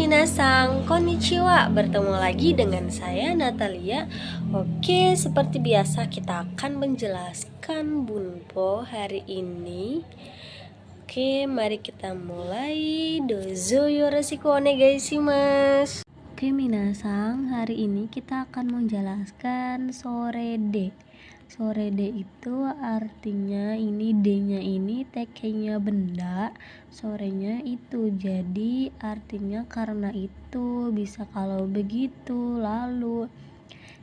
minasang, konnichiwa. Bertemu lagi dengan saya Natalia. Oke, seperti biasa kita akan menjelaskan bunpo hari ini. Oke, mari kita mulai. Dozo yoroshiku onegaishimasu. Oke minasang, hari ini kita akan menjelaskan sorede. Sorede itu artinya ini D-nya ini TK-nya benda, sorenya itu. Jadi artinya karena itu, bisa kalau begitu, lalu.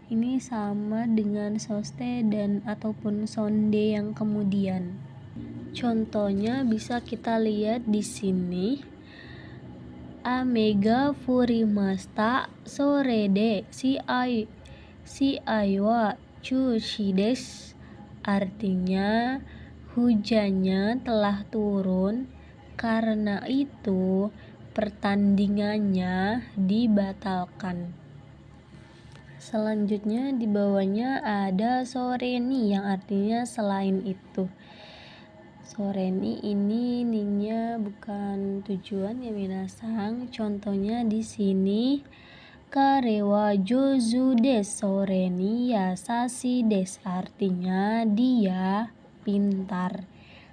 Ini sama dengan soste dan ataupun sonde yang kemudian. Contohnya bisa kita lihat di sini. Amega furimashita sorede shiai wa chushi desu. Artinya hujannya telah turun, karena itu pertandingannya dibatalkan. Selanjutnya di bawahnya ada soreni yang artinya selain itu. Soreni ini ninya bukan tujuan ya minasang. Contohnya di sini kare wa jouzu desu soreni yasashi desu. Artinya dia pintar.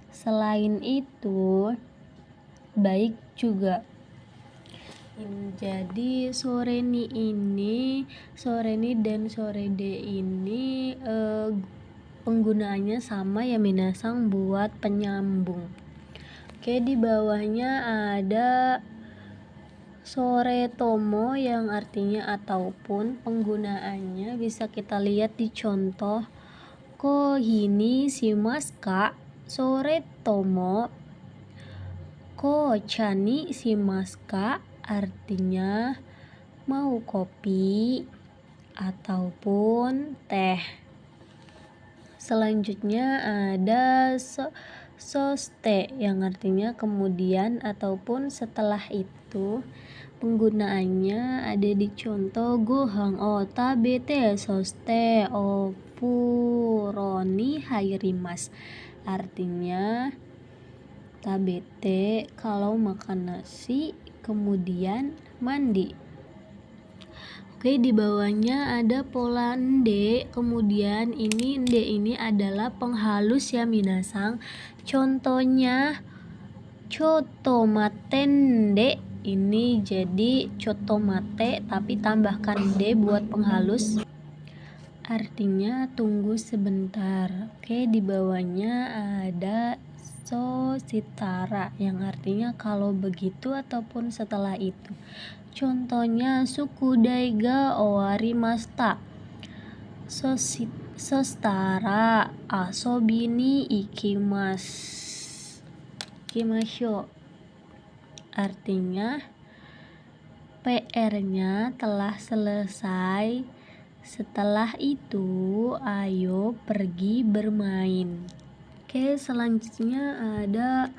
Selain itu baik juga. Jadi soreni dan sorede ini penggunaannya sama ya minasang, buat penyambung. Oke, di bawahnya ada sore tomo yang artinya ataupun. Penggunaannya bisa kita lihat di contoh. Kohini shimasu ka sore tomo. Ko chani shimasu ka. Artinya mau kopi ataupun teh. Selanjutnya ada soste yang artinya kemudian ataupun setelah itu. Penggunaannya ada di contoh gohan o tabete soste o furoni hairimasu. Artinya tabete kalau makan nasi kemudian mandi. Oke, di bawahnya ada pola ende. Kemudian ende adalah penghalus ya minasang. Contohnya chotomate ende. Ini jadi chotomate tapi tambahkan de buat penghalus. Artinya tunggu sebentar. Oke, di bawahnya ada sitara yang artinya kalau begitu ataupun setelah itu. Contohnya sukudai ga owarimashita sostara asobi ni ikimashou. Artinya PR-nya telah selesai, setelah itu ayo pergi bermain. Oke, selanjutnya ada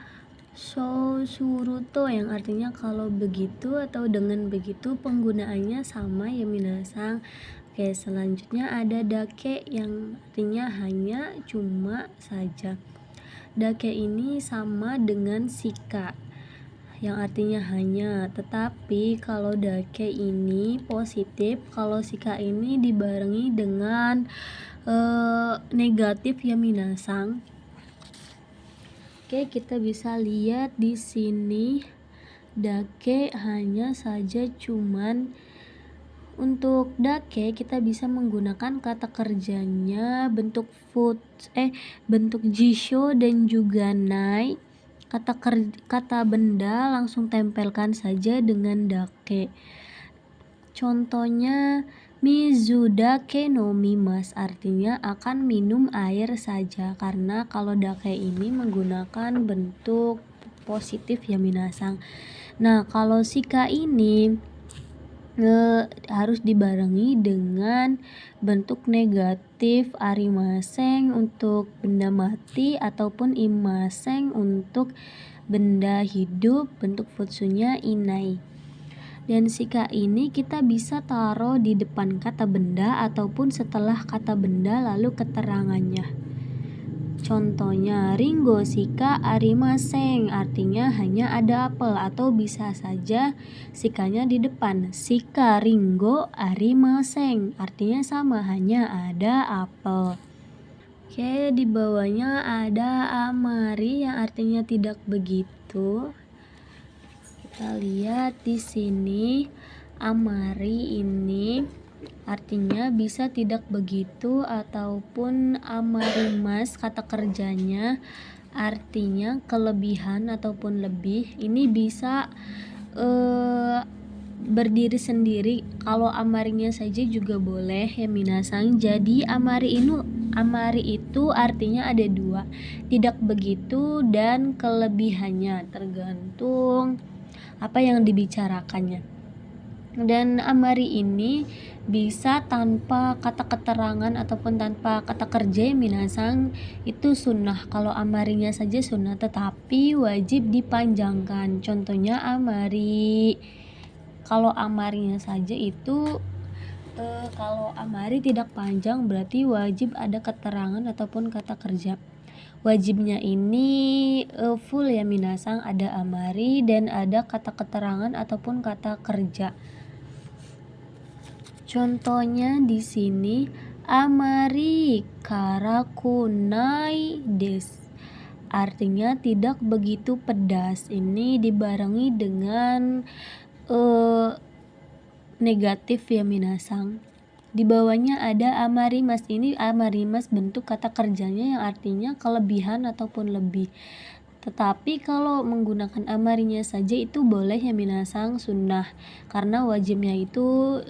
suruto yang artinya kalau begitu atau dengan begitu. Penggunaannya sama ya minasang. Oke, selanjutnya ada dake yang artinya hanya, cuma saja. Dake ini sama dengan shika yang artinya hanya, tetapi kalau dake ini positif, kalau shika ini dibarengi dengan negatif ya minasang. Oke, kita bisa lihat di sini dake hanya saja, cuman untuk dake kita bisa menggunakan kata kerjanya bentuk bentuk jisho dan juga nai. Kata benda langsung tempelkan saja dengan dake. Contohnya mizu dake no mimasu, artinya akan minum air saja, karena kalau dake ini menggunakan bentuk positif ya minasang. Nah, kalau shika ini harus dibarengi dengan bentuk negatif arimaseng untuk benda mati ataupun imaseng untuk benda hidup, bentuk futsunya inai. Dan shika ini kita bisa taruh di depan kata benda ataupun setelah kata benda lalu keterangannya. Contohnya, Ringo shika arimaseng, artinya hanya ada apel, atau bisa saja shikanya di depan. Shika Ringo arimaseng, artinya sama, hanya ada apel. Oke, di bawahnya ada amari yang artinya tidak begitu. Kita lihat di sini, amari ini artinya bisa tidak begitu ataupun amarimas, kata kerjanya artinya kelebihan ataupun lebih. Ini bisa berdiri sendiri. Kalau amarinya saja juga boleh ya minasang. Jadi amari itu artinya ada dua, tidak begitu dan kelebihannya, tergantung apa yang dibicarakannya. Dan amari ini bisa tanpa kata keterangan ataupun tanpa kata kerja ya minasang, itu sunnah. Kalau amarinya saja sunnah, tetapi wajib dipanjangkan. Contohnya amari, kalau amarinya saja itu kalau amari tidak panjang berarti wajib ada keterangan ataupun kata kerja. Wajibnya ini full ya minasang, ada amari dan ada kata keterangan ataupun kata kerja. Contohnya di sini, amari karakunai des, artinya tidak begitu pedas. Ini dibarengi dengan negatif ya minasang. Di bawahnya ada amarimas. Ini amarimas bentuk kata kerjanya yang artinya kelebihan ataupun lebih. Tetapi kalau menggunakan amarinya saja itu boleh ya minasang, sunnah, karena wajibnya itu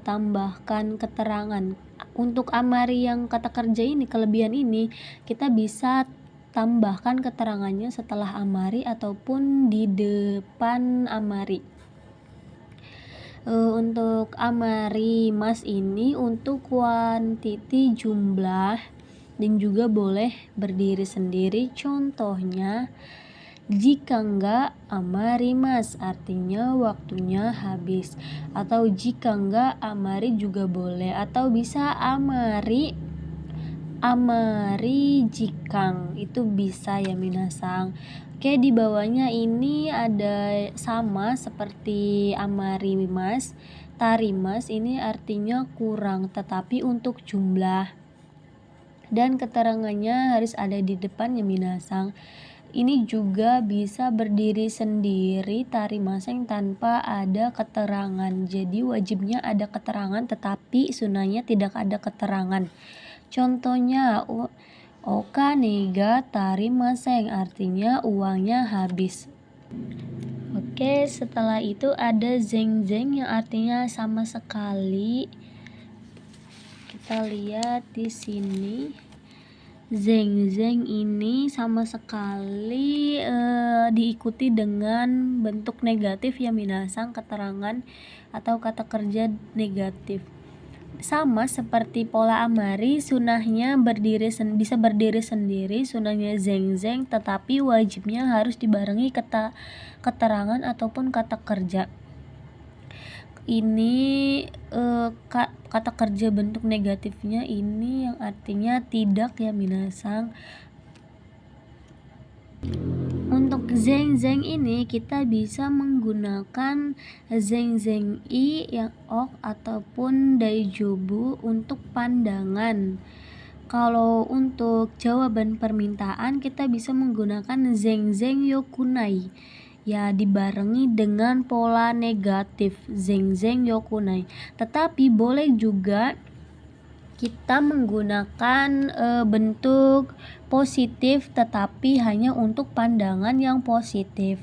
tambahkan keterangan. Untuk amari yang kata kerja ini, kelebihan ini, kita bisa tambahkan keterangannya setelah amari ataupun di depan amari. Untuk amari mas ini untuk kuantiti jumlah dan juga boleh berdiri sendiri. Contohnya, jika enggak amari mas, artinya waktunya habis. Atau jika enggak amari juga boleh, atau bisa amari jikang, itu bisa ya minasang. Oke, di bawahnya ini ada sama seperti amari mas, tarimas ini artinya kurang tetapi untuk jumlah. Dan keterangannya harus ada di depan ya minasang. Ini juga bisa berdiri sendiri tarimaseng tanpa ada keterangan. Jadi wajibnya ada keterangan tetapi sunahnya tidak ada keterangan. Contohnya, oka nega tarimaseng, artinya uangnya habis. Oke, setelah itu ada zeng-zeng yang artinya sama sekali. Kita lihat di sini, zeng-zeng ini sama sekali diikuti dengan bentuk negatif ya minasang, keterangan atau kata kerja negatif. Sama seperti pola amari, sunahnya bisa berdiri sendiri, sunahnya zeng-zeng, tetapi wajibnya harus dibarengi keterangan ataupun kata kerja. Ini kata kerja bentuk negatifnya ini yang artinya tidak ya minasang. Untuk zeng-zeng ini kita bisa menggunakan zeng-zeng i yang ok ataupun daijobu untuk pandangan. Kalau untuk jawaban permintaan kita bisa menggunakan zeng-zeng yokunai, ya dibarengi dengan pola negatif zeng-zeng yokunai. Tetapi boleh juga kita menggunakan bentuk positif tetapi hanya untuk pandangan yang positif.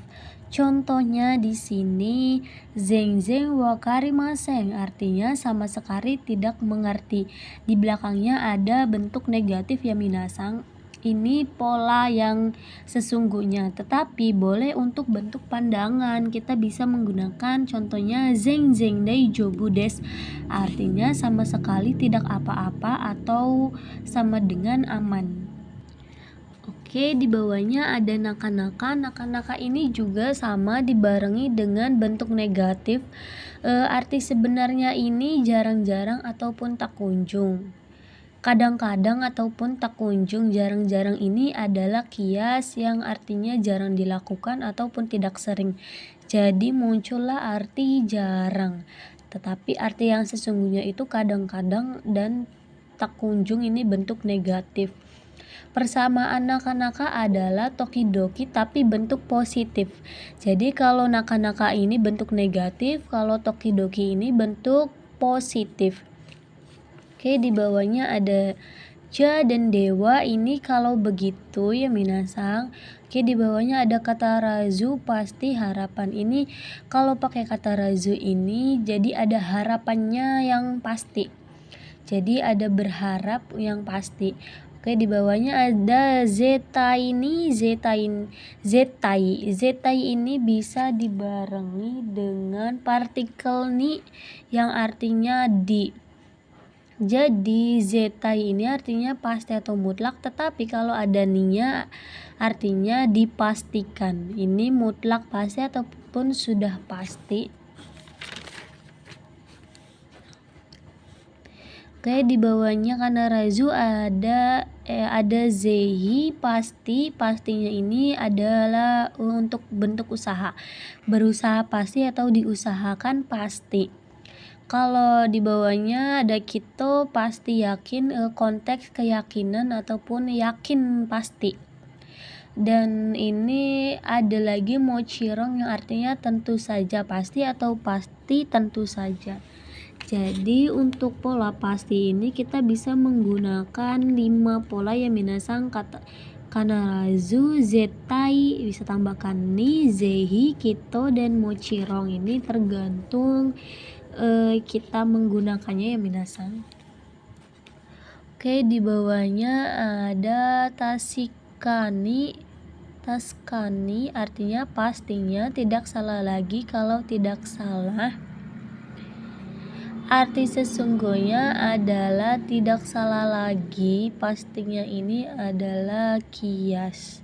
Contohnya di sini, zeng-zeng wakarimaseng, artinya sama sekali tidak mengerti. Di belakangnya ada bentuk negatif ya minasang. Ini pola yang sesungguhnya, tetapi boleh untuk bentuk pandangan. Kita bisa menggunakan contohnya zeng-zeng daijobu desu, artinya sama sekali tidak apa-apa atau sama dengan aman. Oke, di bawahnya ada naka-naka. Naka-naka ini juga sama dibarengi dengan bentuk negatif. Arti sebenarnya ini jarang-jarang ataupun tak kunjung. Kadang-kadang ataupun tak kunjung, jarang-jarang ini adalah kias yang artinya jarang dilakukan ataupun tidak sering. Jadi muncullah arti jarang. Tetapi arti yang sesungguhnya itu kadang-kadang dan tak kunjung ini bentuk negatif. Persamaan naka-naka adalah tokidoki tapi bentuk positif. Jadi kalau naka-naka ini bentuk negatif, kalau tokidoki ini bentuk positif. Oke, di bawahnya ada ja dan dewa, ini kalau begitu ya minasang. Oke, di bawahnya ada kata razu, pasti harapan. Ini kalau pakai kata razu ini jadi ada harapannya yang pasti. Jadi ada berharap yang pasti. Oke, di bawahnya ada zetai ini, zetai ini bisa dibarengi dengan partikel ni yang artinya di. Jadi zetai ini artinya pasti atau mutlak, tetapi kalau ada ninya artinya dipastikan. Ini mutlak pasti ataupun sudah pasti. Oke, di bawahnya karena razu ada zehi, pastinya ini adalah untuk bentuk usaha. Berusaha pasti atau diusahakan pasti. Kalau di bawahnya ada kito, pasti yakin, konteks keyakinan ataupun yakin pasti. Dan ini ada lagi mochirong yang artinya tentu saja pasti atau pasti tentu saja. Jadi untuk pola pasti ini kita bisa menggunakan 5 pola ya minasang, kata kanarazu, zetai, bisa tambahkan ni, zehi, kito, dan mochirong. Ini tergantung kita menggunakannya ya minasang. Oke, di bawahnya ada taskani artinya pastinya, tidak salah lagi. Kalau tidak salah, arti sesungguhnya adalah tidak salah lagi, pastinya ini adalah kias.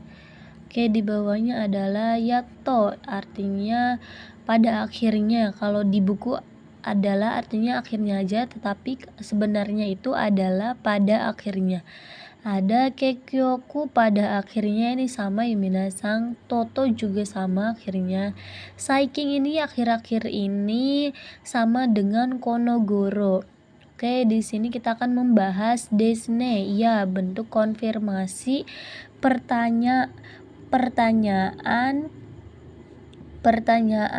Oke, di bawahnya adalah yato, artinya pada akhirnya. Kalau di buku adalah artinya akhirnya aja, tetapi sebenarnya itu adalah pada akhirnya. Ada kekyoku, pada akhirnya ini sama ya minasang. Toto juga sama akhirnya. Saiking ini akhir-akhir ini sama dengan konogoro. Oke, di sini kita akan membahas desne, ya bentuk konfirmasi pertanyaan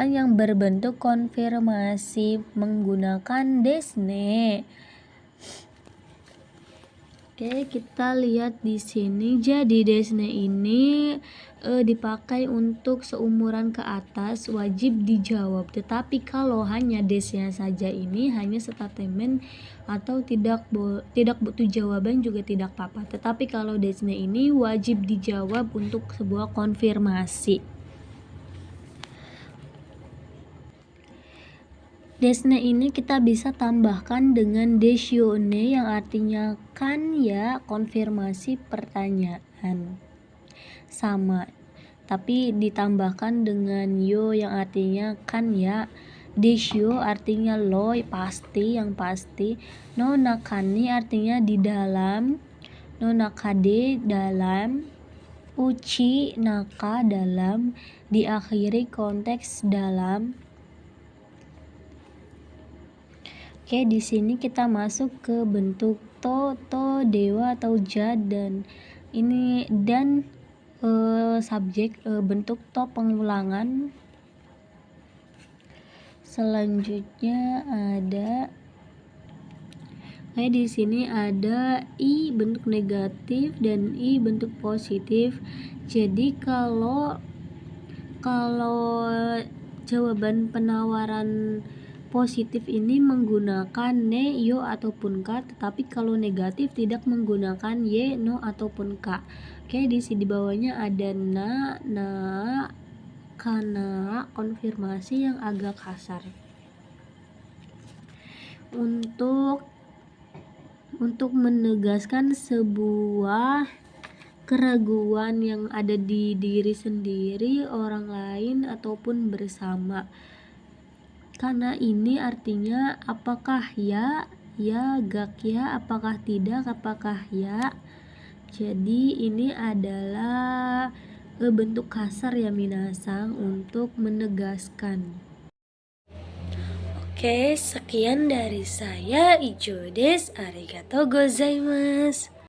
yang berbentuk konfirmasi menggunakan desne. Oke, kita lihat di sini. Jadi desne ini dipakai untuk seumuran ke atas, wajib dijawab. Tetapi kalau hanya desnya saja ini hanya statement atau tidak butuh jawaban juga tidak apa-apa. Tetapi kalau desne ini wajib dijawab untuk sebuah konfirmasi. Desne ini kita bisa tambahkan dengan desione yang artinya kan ya, konfirmasi pertanyaan. Sama, tapi ditambahkan dengan yo yang artinya kan ya. Desio artinya lo, pasti, yang pasti. No nakani artinya di dalam. No nakade, dalam. Uchi naka, dalam. Diakhiri konteks dalam. Oke, di sini kita masuk ke bentuk to, dewa atau ja, dan ini dan subjek, bentuk to pengulangan. Selanjutnya ada di sini ada i bentuk negatif dan i bentuk positif. Jadi kalau jawaban penawaran positif ini menggunakan ne, yo ataupun ka, tetapi kalau negatif tidak menggunakan ye, no ataupun ka. Oke, di sini di bawahnya ada na, kana, konfirmasi yang agak kasar. Untuk menegaskan sebuah keraguan yang ada di diri sendiri, orang lain ataupun bersama. Karena ini artinya apakah ya, ya, gak ya, apakah tidak, apakah ya. Jadi ini adalah bentuk kasar ya minasang untuk menegaskan. Oke, sekian dari saya. Ijo desu, arigatou gozaimasu.